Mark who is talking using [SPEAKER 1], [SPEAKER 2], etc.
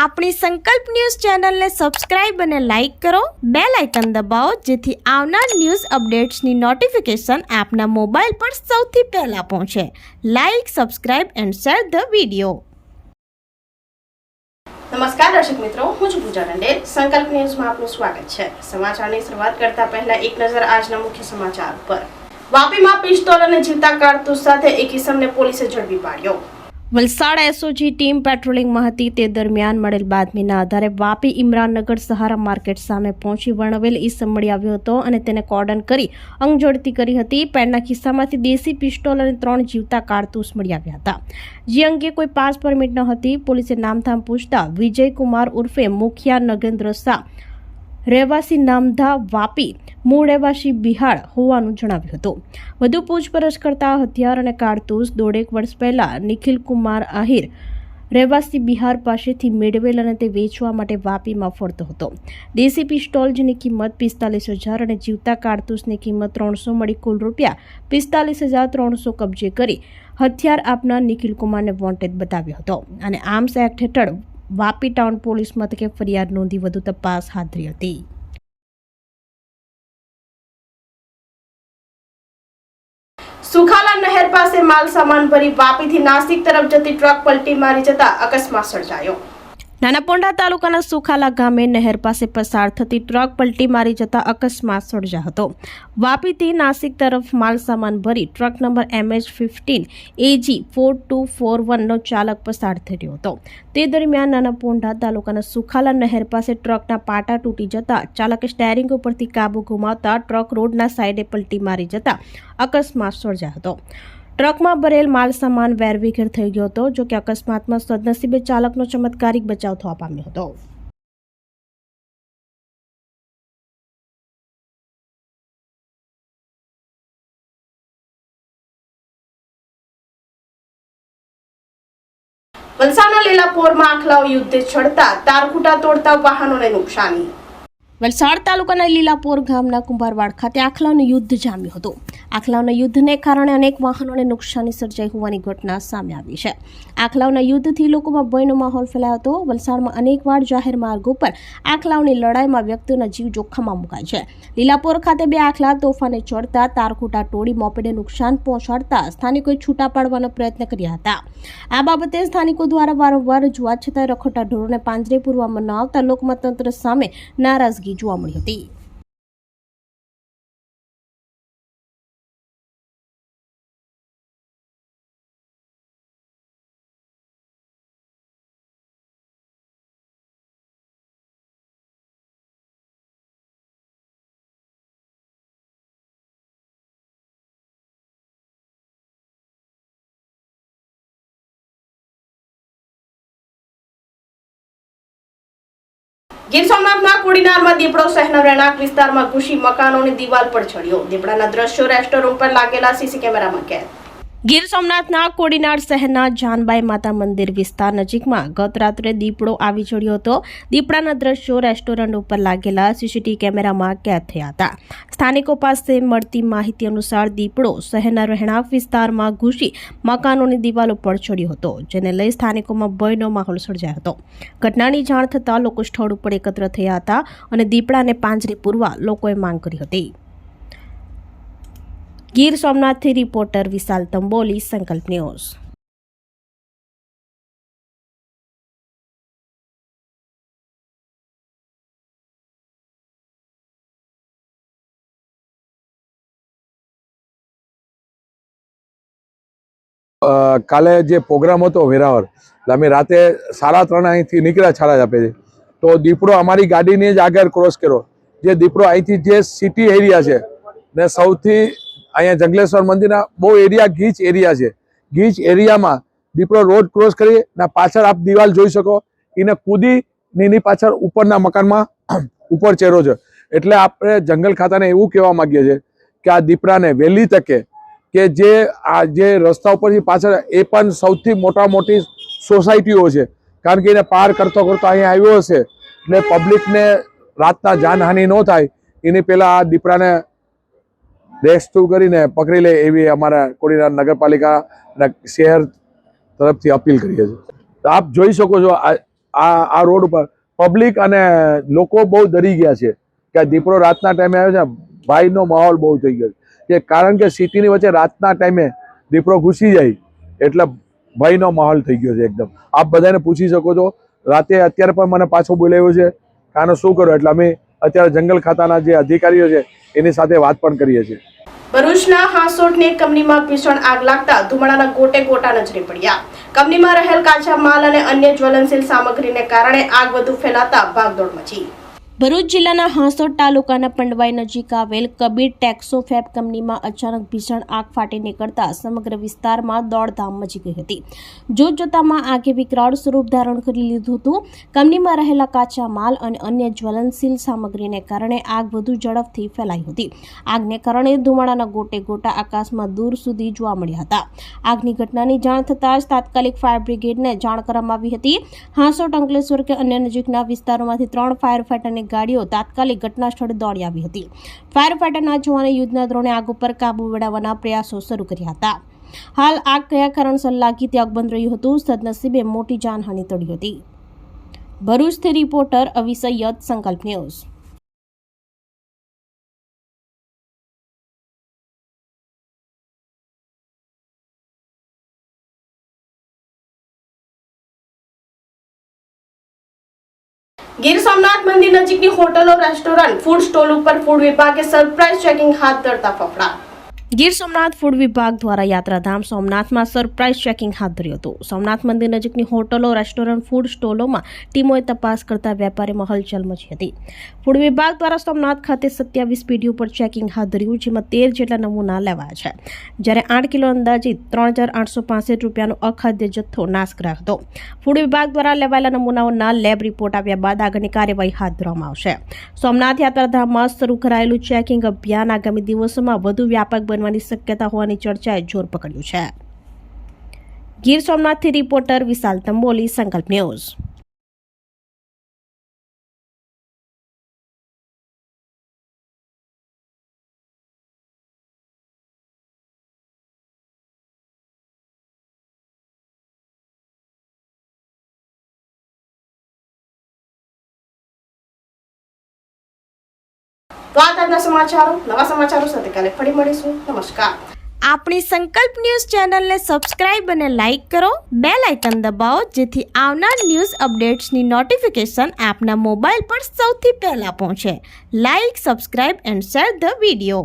[SPEAKER 1] આપણી સંકલ્પ ન્યૂઝ ચેનલને સબસ્ક્રાઇબ અને લાઇક કરો, બેલ આઇકન દબાવો જેથી આવનાર ન્યૂઝ અપડેટ્સની નોટિફિકેશન આપના મોબાઈલ પર સૌથી પહેલા પહોંચે. Like, subscribe and share the video. નમસ્કાર દર્શક મિત્રો, હું છું પૂજા રંડેલ. સંકલ્પ ન્યૂઝમાં આપનું સ્વાગત છે. સમાચારની શરૂઆત કરતા પહેલા એક નજર આજના મુખ્ય સમાચાર પર. વાપીમાં પિસ્તોલ અને જીવતા કારતૂસ સાથે એક ઇસમને પોલીસે ઝડપી પાડ્યો. વલસાડ એસઓજી ટીમ પેટ્રોલિંગમાં હતી તે દરમિયાન મળેલ બાતમીના આધારે વાપી ઇમરાનનગર સહારા માર્કેટ સામે પહોંચી વર્ણવેલ ઈસમ મળી આવ્યો હતો અને તેને કોર્ડન કરી અંગઝડતી કરી હતી. પેન્ટના ખિસ્સામાંથી દેશી પિસ્તોલ અને 3 જીવતા કારતૂસ મળી આવ્યા હતા, જે અંગે કોઈ પાસ પરમિટ ન હતી. પોલીસે નામધામ પૂછતા વિજયકુમાર ઉર્ફે મુખિયા નગેન્દ્ર શાહ, રહેવાસી નામધા વાપી, મૂળ રહેવાસી બિહાર હોવાનું જણાવ્યું હતું. વધુ પૂછપરછ કરતા હથિયાર અને કારતૂસ 1.5 વર્ષ પહેલા નિખિલ કુમાર આહિર, રહેવાસી બિહાર પાસેથી મેળવેલ અને તે વેચવા માટે વાપીમાં ફરતો હતો. દેશી પિસ્તોલ જેની કિંમત 45,000 અને જીવતા કારતૂસની કિંમત 300 મળી કુલ રૂપિયા 45,300 કબજે કરી હથિયાર આપનાર નિખિલ કુમારને વોન્ટેડ બતાવ્યો હતો અને આર્મ્સ એક્ટ હેઠળ વાપી ટાઉન પોલીસ મથકે ફરિયાદ નોંધી વધુ તપાસ હાથ ધરી હતી. સુખાલા નહેર પાસે માલ સામાન ભરી વાપીથી નાસિક તરફ જતી ટ્રક પલટી મારી જતા અકસ્માત સર્જાયો. નાનાપોંડા તાલુકાના સુખાલા ગામે નહેર પાસે પસાર થતી ટ્રક પલટી મારી જતા અકસ્માત સર્જાયો હતો. વાપીથી નાસિક તરફ માલ સામાન ભરી ટ્રક નંબર MH15 AG 4241 નો ચાલક પસાર થઈ રહ્યો હતો. તે દરમિયાન નાનાપોંડા તાલુકાના સુખાલા નહેર પાસે ટ્રકના પાટા તૂટી જતા ચાલકે સ્ટેરિંગ ઉપરથી કાબુ ગુમાવતા ટ્રક રોડના સાઈડે પલટી મારી જતા અકસ્માત સર્જાયો હતો. ટ્રકમાં ભરેલ માલ સામાન વેરવિખેર થઈ ગયો હતો. જો કે અકસ્માતમાં સદનસીબે ચાલકનો ચમત્કારિક બચાવ થવા પામ્યો હતો. વલસાડના લીલાપોરમાં આખલાઓ યુદ્ધે છડતા તારખૂટા તોડતા વાહનોને નુકસાની. વલસાડ તાલુકાના લીલાપોર ગામના કુંભારવાડ ખાતે આખલાઓનું યુદ્ધ જામ્યું હતું. આખલાઓના યુદ્ધને કારણે અનેક વાહનોને નુકસાની સર્જાઈ હોવાની ઘટના સામે આવી છે. આખલાઓના યુદ્ધથી લોકોમાં ભયનો માહોલ ફેલાયો હતો. વલસાડમાં અનેકવાર જાહેર માર્ગો પર આખલાઓની લડાઈમાં વ્યક્તિઓના જીવ જોખમમાં મુકાય છે. લીલાપોર ખાતે 2 આખલા તોફાને ચડતા તારખૂટા તોડી મોપેડે નુકસાન પહોંચાડતા સ્થાનિકોએ છૂટા પાડવાનો પ્રયત્ન કર્યા હતા. આ બાબતે સ્થાનિકો દ્વારા વારંવાર રજૂઆત છતાં રખડતા ઢોરોને પાંજરે પૂરવામાં ન આવતા લોકોમાં તંત્ર સામે નારાજગી જોવા મળી હતી. ગીર સોમનાથના કોડીનારમાં દીપડો શહેરના રહેણાંક વિસ્તારમાં ઘૂસી મકાનોની દિવાલ પર ચડ્યો. દીપડાના દ્રશ્યો રેસ્ટોરન્ટ પર લાગેલા સીસી કેમેરામાં કેદ. ગીર સોમનાથના કોડીનાર શહેરના જાનબાઈ માતા મંદિર વિસ્તાર નજીકમાં ગત રાત્રે દીપડો આવી ચડ્યો હતો. દીપડાના દ્રશ્યો રેસ્ટોરન્ટ ઉપર લાગેલા સીસીટીવી કેમેરામાં કેદ થયા હતા. સ્થાનિકો પાસે મળતી માહિતી અનુસાર દીપડો શહેરના રહેણાંક વિસ્તારમાં ઘૂસી મકાનોની દિવાલો પર ચડ્યો હતો, જેને લઈ સ્થાનિકોમાં ભયનો માહોલ સર્જાયો હતો. ઘટનાની જાણ થતાં લોકો સ્થળ ઉપર એકત્ર થયા હતા અને દીપડાને પાંજરે પૂરવા લોકોએ માંગ કરી હતી. ગીર સોમનાથથી રિપોર્ટર વિશાલ તંબોલી, સંકલ્પ ન્યૂઝ.
[SPEAKER 2] કાલે જે પ્રોગ્રામ હતો વેરાવળ, અમે રાતે 3:30 અહીંથી નીકળ્યા છાડા આપે છે, તો દીપડો અમારી ગાડીની જ આગળ ક્રોસ કર્યો. જે દીપડો અહીંથી જે સિટી એરિયા છે ને સૌથી અહીંયા જંગલેશ્વર મંદિરના બહુ એરિયા ગીચ એરિયા છે. ગીચ એરિયામાં દીપડો રોડ ક્રોસ કરી ને પાછળ આપ દિવાલ જોઈ શકો, એને કૂદી એની પાછળ ઉપરના મકાનમાં ઉપર ચેરો છે. એટલે આપણે જંગલ ખાતાને એવું કહેવા માંગીએ છીએ કે આ દીપડાને વહેલી તકે કે જે રસ્તા ઉપરથી પાછળ એ પણ સૌથી મોટી સોસાયટીઓ છે, કારણ કે એને પાર કરતો અહીંયા આવ્યો હશે એટલે પબ્લિકને રાતના જાનહાનિ ન થાય એની પહેલા આ દીપડાને રેસ્ક્યુ કરીને પકડી લે એવી અમારા કોડીનાર નગરપાલિકા અને શહેર તરફથી અપીલ કરીએ છીએ. આપ જોઈ શકો છો આ રોડ ઉપર પબ્લિક અને લોકો બહુ ડરી ગયા છે કે આ દીપડો રાતના ટાઈમે આવ્યો છે. ભાઈનો માહોલ બહુ થઈ ગયો છે કે કારણ કે સિટીની વચ્ચે રાતના ટાઈમે દીપડો ઘૂસી જાય એટલે ભયનો માહોલ થઈ ગયો છે એકદમ. આપ બધાને પૂછી શકો છો. રાતે અત્યારે પણ મને પાછો બોલાવ્યો છે કે આનો શું કરો, એટલે અમે અત્યારે જંગલ ખાતાના જે અધિકારીઓ છે એની સાથે વાત પણ કરીએ છીએ.
[SPEAKER 1] ભરૂચના હાંસોટની એક કંપનીમાં ભીષણ આગ લાગતા ધુમાડાના ગોટે ગોટા નજરે પડ્યા. કંપનીમાં રહેલ કાચા માલ અને અન્ય જ્વલનશીલ સામગ્રીને કારણે આગ વધુ ફેલાતા ભાગદોડ મચી. ભરૂચ જિલ્લાના હાંસોટ તાલુકાના પંડવાઈ નજીક આવેલ કબીર ટેક્સોફેબ કંપનીમાં અચાનક ભીષણ આગ ફાટી નીકળતા સમગ્ર વિસ્તારમાં દોડધામ મચી ગઈ હતી. જોતજોતામાં આગે વિકરાળ સ્વરૂપ ધારણ કરી લીધું હતું. કંપનીમાં રહેલા કાચા માલ અને અન્ય જ્વલનશીલ સામગ્રીને કારણે આગ વધુ ઝડપથી ફેલાઈ હતી. આગને કારણે ધુમાડાના ગોટે ગોટા આકાશમાં દૂર સુધી જોવા મળ્યા હતા. આગની ઘટનાની જાણ થતાં જ તાત્કાલિક ફાયર બ્રિગેડને જાણ કરવામાં આવી હતી. હાંસોટ, અંકલેશ્વર કે અન્ય નજીકના વિસ્તારોમાંથી 3 ફાયર ફાઈટરની ગાડીઓ તાત્કાલિક ઘટના સ્થળે દોડી આવી હતી. ફાયર ફાઈટરના જવાને યુદ્ધના ધોરણે આગ ઉપર કાબુ મેળવવાના પ્રયાસો શરૂ કર્યા હતા. હાલ આગ કયા કારણસર લાગી તે અકબંધ રહ્યું હતું. સદનસીબે મોટી જાનહાનિ ટળી હતી. ભરૂચથી રિપોર્ટર અવી સૈયદ, સંકલ્પ ન્યૂઝ. ગીર સોમનાથ મંદિર નજીકની હોટલો, રેસ્ટોરન્ટ, ફૂડ સ્ટોલ ઉપર ફૂડ વિભાગે સરપ્રાઇઝ ચેકિંગ હાથ ધરતા ફફડા. ગીર સોમનાથ ફૂડ વિભાગ દ્વારા યાત્રાધામ સોમનાથમાં સરપ્રાઇઝ ચેકિંગ હાથ ધર્યું હતું. સોમનાથ મંદિર નજીકની હોટલો, રેસ્ટોરન્ટ, ફૂડ સ્ટોલોમાં ટીમોએ તપાસ કરતા વેપારીમાં હલચલ મચી હતી. ફૂડ વિભાગ દ્વારા સોમનાથ ખાતે 27 પેઢીઓ પર ચેકિંગ હાથ ધર્યું, જેમાં 13 જેટલા નમૂના લેવાયા છે, જ્યારે 8 કિલો અંદાજિત 3865 રૂપિયાનો અખાદ્ય જથ્થો નાશ કરાયો હતો. ફૂડ વિભાગ દ્વારા લેવાયેલા નમૂનાઓના લેબ રિપોર્ટ આવ્યા બાદ આગળની કાર્યવાહી હાથ ધરવામાં આવશે. સોમનાથ યાત્રાધામમાં શરૂ કરાયેલું ચેકિંગ અભિયાન આગામી દિવસોમાં વધુ વ્યાપક બનવાની શક્યતા હોવાની ચર્ચાએ જોર પકડ્યું છે. ગીર સોમનાથથી રિપોર્ટર વિશાલ તંબોલી, સંકલ્પ ન્યૂઝ. તો આ તાજના સમાચારો, નવા સમાચારો સાથે કાલે ફરી મળીશું. નમસ્કાર. આપણી સંકલ્પ ન્યૂઝ ચેનલને સબસ્ક્રાઇબ અને લાઇક કરો. બેલ આઇકન દબાવો જેથી આવનાર ન્યૂઝ અપડેટ્સની નોટિફિકેશન આપના મોબાઈલ પર સૌથી પહેલા પહોંચે. Like, subscribe and share the video.